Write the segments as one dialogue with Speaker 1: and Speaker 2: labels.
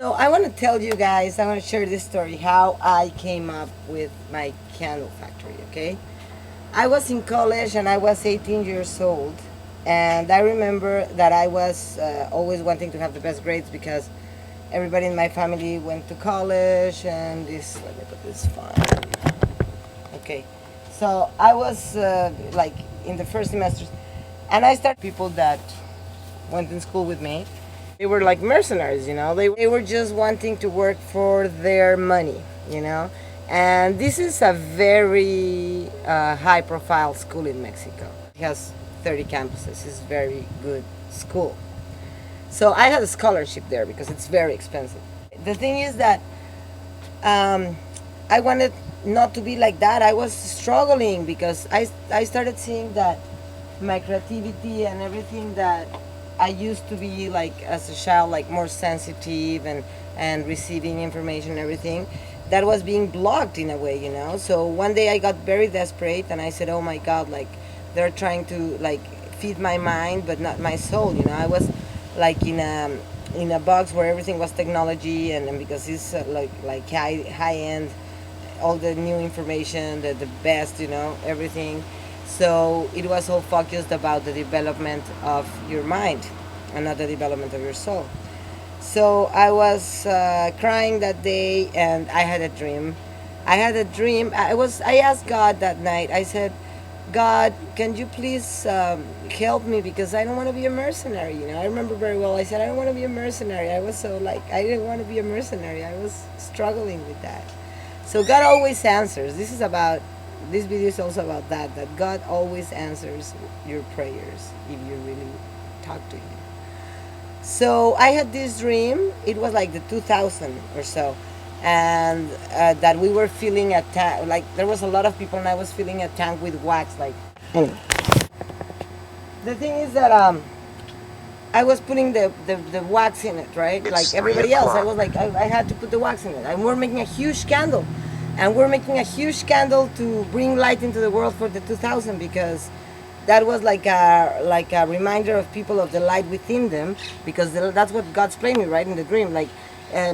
Speaker 1: So I want to tell you guys, I want to share this story how I came up with my candle factory, okay? I was in college and I was 18 years old. And I remember that I was always wanting to have the best grades because everybody in my family went to college and this, let me put this fine. Okay. So I was like in the first semesters and I started people that went in school with me. They were like mercenaries, you know. They were just wanting to work for their money, you know. And this is a very high profile school in Mexico. It has 30 campuses. It's a very good school. So I had a scholarship there because it's very expensive. The thing is that um, I wanted not to be like that. I was struggling because I started seeing that my creativity and everything that I used to be like as a child, like more sensitive and receiving information and everything, that was being blocked in a way, you know. So one day I got very desperate and I said, oh my God, like they're trying to like feed my mind but not my soul, you know. I was like in a box where everything was technology and because it's like high end, all the new information, the best, you know, everything. So it was all focused about the development of your mind and not the development of your soul. So I was crying that day and I had a dream. I had a dream. I asked God that night. I said, God, can you please help me because I don't want to be a mercenary. You know, I remember very well. I said I don't want to be a mercenary. I was so like I didn't want to be a mercenary. I was struggling with that. So God always answers. This video is also about that God always answers your prayers if you really talk to Him. So I had this dream. It was like the 2000 or so, and that we were filling a tank. Like there was a lot of people, and I was filling a tank with wax. Like anyway, the thing is that I was putting the wax in it, right? It's like everybody else. I was like, I had to put the wax in it. And we're making a huge candle. And we're making a huge candle to bring light into the world for the 2000 because that was like a reminder of people of the light within them because that's what God's playing me, right, in the dream. Like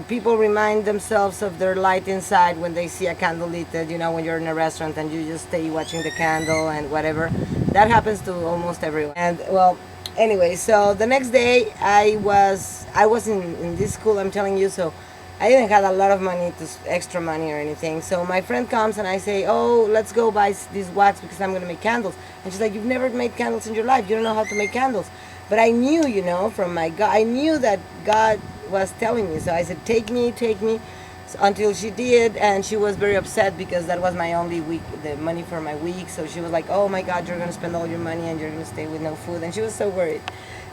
Speaker 1: people remind themselves of their light inside when they see a candle lit, you know, when you're in a restaurant and you just stay watching the candle and whatever. That happens to almost everyone. And well, anyway, so the next day I was in this school, I'm telling you. So I didn't have a lot of money, extra money or anything. So my friend comes and I say, oh, let's go buy this wax because I'm going to make candles. And she's like, you've never made candles in your life. You don't know how to make candles. But I knew, you know, from my God, I knew that God was telling me. So I said, take me. So until she did. And she was very upset because that was my only week, the money for my week. So she was like, oh my God, you're going to spend all your money and you're going to stay with no food. And she was so worried.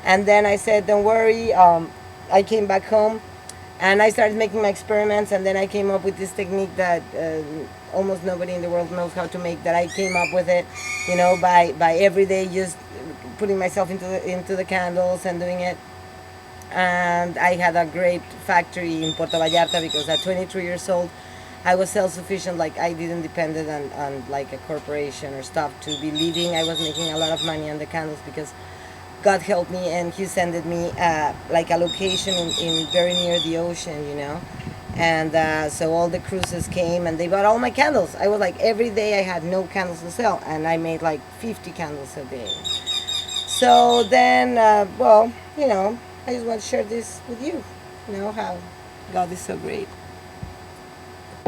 Speaker 1: And then I said, don't worry. I came back home. And I started making my experiments, and then I came up with this technique that almost nobody in the world knows how to make. That I came up with it, you know, by every day just putting myself into the candles and doing it. And I had a great factory in Puerto Vallarta because at 23 years old, I was self-sufficient. Like I didn't depend on like a corporation or stuff to be living. I was making a lot of money on the candles because God helped me and He sent me like a location in very near the ocean, you know. And so all the cruises came and they bought all my candles. I was like, every day I had no candles to sell and I made like 50 candles a day. So then, well, you know, I just want to share this with you, you know, how God is so great.